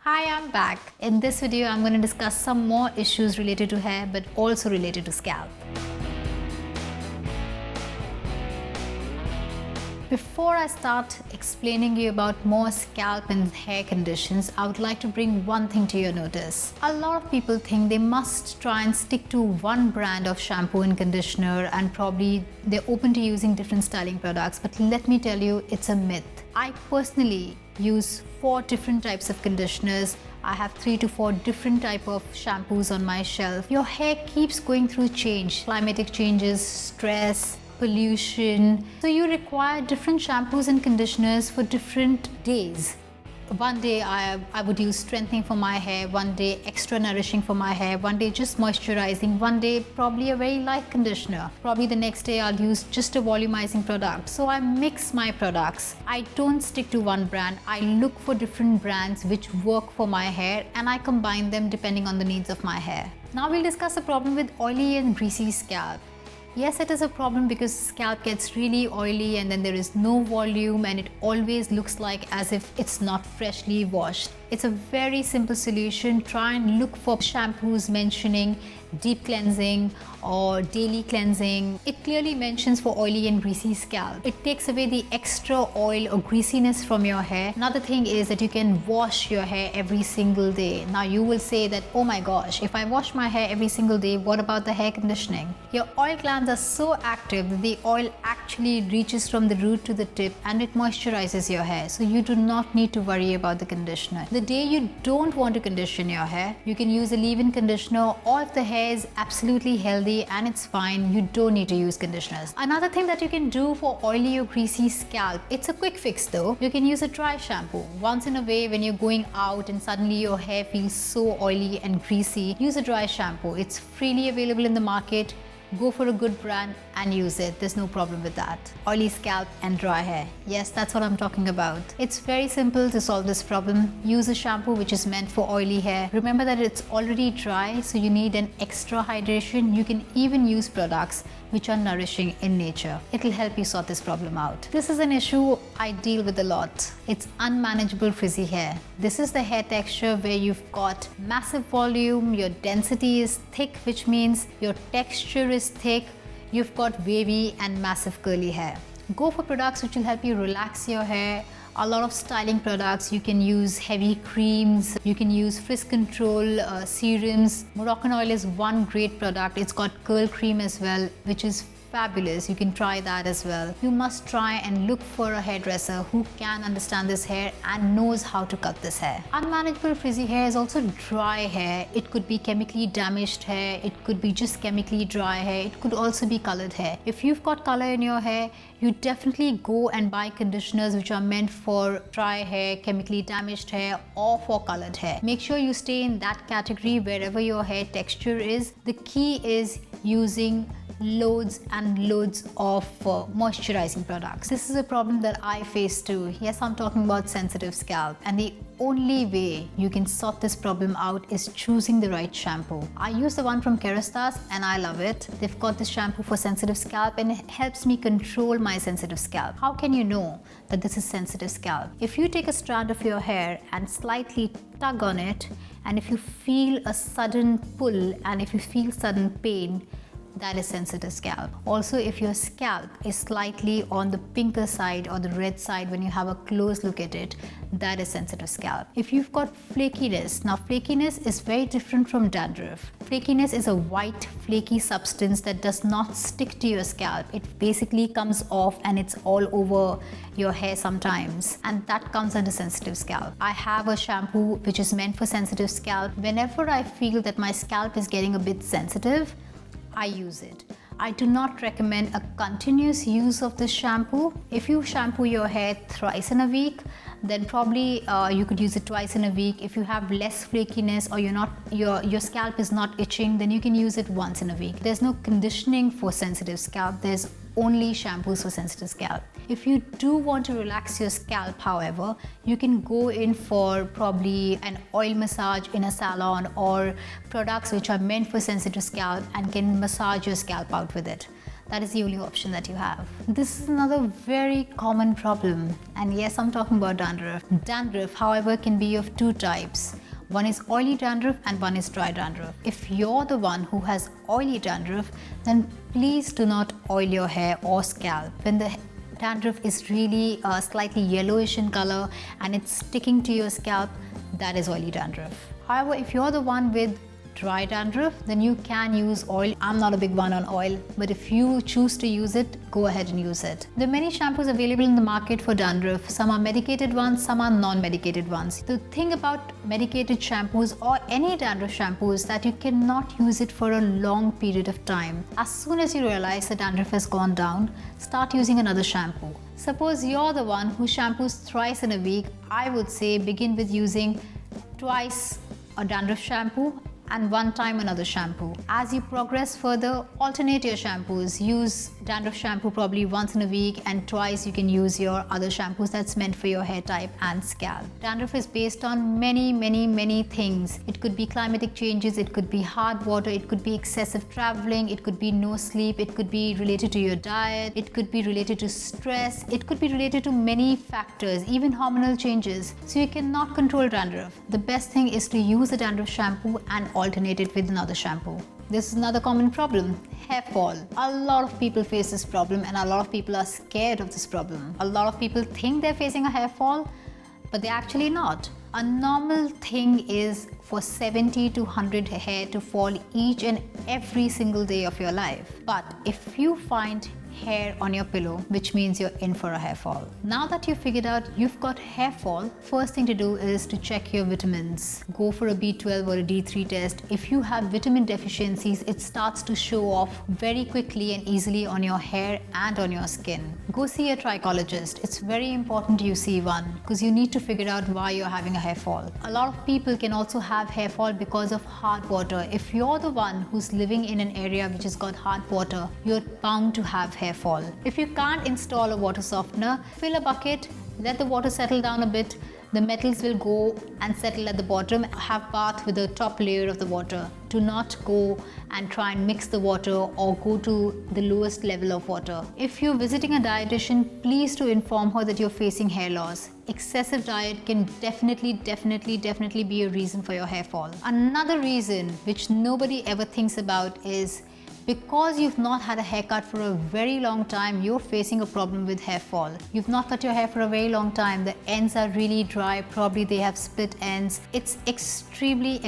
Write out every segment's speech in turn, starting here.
Hi, I'm back. In this video, I'm going to discuss some more issues related to hair but also related to scalp. Before I start explaining you about more scalp and hair conditions, I would like to bring one thing to your notice. A lot of people think they must try and stick to one brand of shampoo and conditioner, and probably they're open to using different styling products, but let me tell you, it's a myth. I personally use 4 different types of conditioners. I have 3 to 4 different type of shampoos on my shelf. Your hair keeps going through change, climatic changes, stress, pollution. So you require different shampoos and conditioners for different days. One day I would use strengthening for my hair, one day extra nourishing for my hair, one day just moisturizing, one day probably a very light conditioner. Probably the next day I'll use just a volumizing product. So I mix my products. I don't stick to one brand. I look for different brands which work for my hair and I combine them depending on the needs of my hair. Now we'll discuss the problem with oily and greasy scalp. Yes, it is a problem because scalp gets really oily and then there is no volume and it always looks like as if it's not freshly washed. It's a very simple solution. Try and look for shampoos mentioning deep cleansing or daily cleansing. It clearly mentions for oily and greasy scalp. It takes away the extra oil or greasiness from your hair. Another thing is that you can wash your hair every single day. Now you will say that, oh my gosh, if I wash my hair every single day, what about the hair conditioning? Your oil glands are so active that the oil actually reaches from the root to the tip and it moisturizes your hair. So you do not need to worry about the conditioner. The day you don't want to condition your hair, you can use a leave-in conditioner, or if the hair is absolutely healthy and it's fine, you don't need to use conditioners. Another thing that you can do for oily or greasy scalp, it's a quick fix though. You can use a dry shampoo. Once in a way, when you're going out and suddenly your hair feels so oily and greasy, use a dry shampoo. It's freely available in the market. Go for a good brand and use it. There's no problem with that. Oily scalp and dry hair. Yes, that's what I'm talking about. It's very simple to solve this problem. Use a shampoo which is meant for oily hair. Remember that it's already dry, so you need an extra hydration. You can even use products which are nourishing in nature. It'll help you sort this problem out. This is an issue I deal with a lot. It's unmanageable frizzy hair. This is the hair texture where you've got massive volume, your density is thick, which means your texture is thick, you've got wavy and massive curly hair. Go for products which will help you relax your hair. A lot of styling products, you can use heavy creams, you can use frizz control serums. Moroccan oil is one great product. It's got curl cream as well, which is fabulous. You can try that as well. You must try and look for a hairdresser who can understand this hair and knows how to cut this hair. Unmanageable frizzy hair is also dry hair. It could be chemically damaged hair. It could be just chemically dry hair. It could also be colored hair. If you've got color in your hair, you definitely go and buy conditioners which are meant for dry hair, chemically damaged hair, or for colored hair. Make sure you stay in that category wherever your hair texture is. The key is using loads and loads of moisturizing products. This is a problem that I face too. Yes, I'm talking about sensitive scalp, and the only way you can sort this problem out is choosing the right shampoo. I use the one from Kerastase and I love it. They've got this shampoo for sensitive scalp and it helps me control my sensitive scalp. How can you know that this is sensitive scalp? If you take a strand of your hair and slightly tug on it, and if you feel a sudden pull and if you feel sudden pain, that is sensitive scalp. Also, if your scalp is slightly on the pinker side or the red side when you have a close look at it, that is sensitive scalp. If you've got flakiness, now flakiness is very different from dandruff. Flakiness is a white flaky substance that does not stick to your scalp. It basically comes off and it's all over your hair sometimes, and that comes under sensitive scalp. I have a shampoo which is meant for sensitive scalp. Whenever I feel that my scalp is getting a bit sensitive, I use it. I do not recommend a continuous use of this shampoo. If you shampoo your hair thrice in a week, then probably you could use it twice in a week. If you have less flakiness or your scalp is not itching, then you can use it once in a week. There's no conditioning for sensitive scalp. There's only shampoos for sensitive scalp. If you do want to relax your scalp, however, you can go in for probably an oil massage in a salon or products which are meant for sensitive scalp and can massage your scalp out with it. That is the only option that you have. This is another very common problem. And yes, I'm talking about dandruff. Dandruff, however, can be of two types. One is oily dandruff and one is dry dandruff. If you're the one who has oily dandruff, then please do not oil your hair or scalp. When the dandruff is really slightly yellowish in color and it's sticking to your scalp, that is oily dandruff. However, if you're the one with dry dandruff, then you can use oil. I'm not a big one on oil, but if you choose to use it, go ahead and use it. There are many shampoos available in the market for dandruff. Some are medicated ones, some are non-medicated ones. The thing about medicated shampoos or any dandruff shampoo is that you cannot use it for a long period of time. As soon as you realize the dandruff has gone down, start using another shampoo. Suppose you're the one who shampoos thrice in a week, I would say begin with using twice a dandruff shampoo and one time another shampoo. As you progress further, alternate your shampoos. Use dandruff shampoo probably once in a week, and twice you can use your other shampoos that's meant for your hair type and scalp. Dandruff is based on many things. It could be climatic changes, it could be hard water, it could be excessive traveling, it could be no sleep, it could be related to your diet, it could be related to stress, it could be related to many factors, even hormonal changes. So you cannot control dandruff. The best thing is to use a dandruff shampoo and alternate it with another shampoo. This is another common problem, hair fall. A lot of people face this problem and a lot of people are scared of this problem. A lot of people think they're facing a hair fall, but they're actually not. A normal thing is for 70 to 100 hair to fall each and every single day of your life. But if you find hair on your pillow, which means you're in for a hair fall. Now that you've figured out you've got hair fall, first thing to do is to check your vitamins. Go for a B12 or a D3 test. If you have vitamin deficiencies, it starts to show off very quickly and easily on your hair and on your skin. Go see a trichologist. It's very important you see one because you need to figure out why you're having a hair fall. A lot of people can also have hair fall because of hard water. If you're the one who's living in an area which has got hard water, you're bound to have hair fall. If you can't install a water softener, fill a bucket, let the water settle down a bit, the metals will go and settle at the bottom. Have bath with the top layer of the water. Do not go and try and mix the water or go to the lowest level of water. If you're visiting a dietitian, please do inform her that you're facing hair loss. Excessive diet can definitely be a reason for your hair fall. Another reason which nobody ever thinks about is because you've not had a haircut for a very long time, you're facing a problem with hair fall. You've not cut your hair for a very long time. The ends are really dry. Probably they have split ends. It's extremely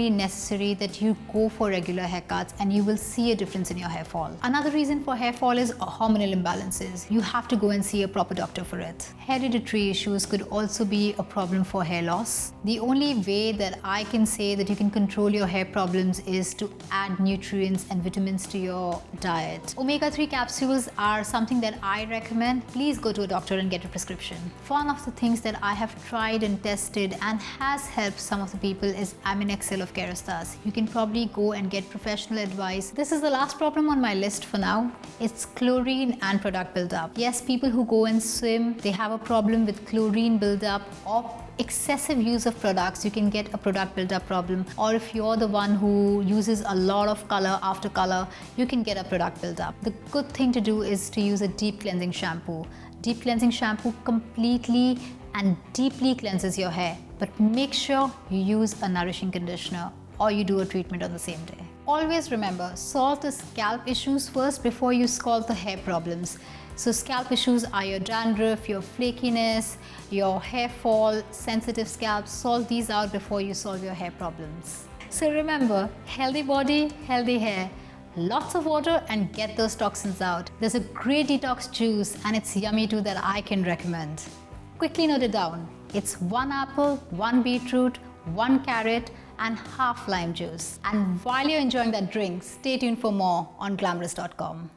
necessary that you go for regular haircuts and you will see a difference in your hair fall. Another reason for hair fall is hormonal imbalances. You have to go and see a proper doctor for it. Hereditary issues could also be a problem for hair loss. The only way that I can say that you can control your hair problems is to add nutrients and vitamins to your diet. Omega-3 capsules are something that I recommend. Please go to a doctor and get a prescription. One of the things that I have tried and tested and has helped some of the people is Aminexcel of Kerastase. You can probably go and get professional advice. This is the last problem on my list for now. It's chlorine and product buildup. Yes, people who go and swim, they have a problem with chlorine buildup or excessive use of products. You can get a product buildup problem, or if you're the one who uses a lot of color after color, you can get a product buildup. The good thing to do is to use a deep cleansing shampoo. Deep cleansing shampoo completely and deeply cleanses your hair, but make sure you use a nourishing conditioner or you do a treatment on the same day. Always remember, solve the scalp issues first before you solve the hair problems. So scalp issues are your dandruff, your flakiness, your hair fall, sensitive scalp. Solve these out before you solve your hair problems. So remember, healthy body, healthy hair. Lots of water and get those toxins out. There's a great detox juice and it's yummy too that I can recommend. Quickly note it down. It's 1 apple, 1 beetroot, 1 carrot and half lime juice. And while you're enjoying that drink, stay tuned for more on Glamrs.com.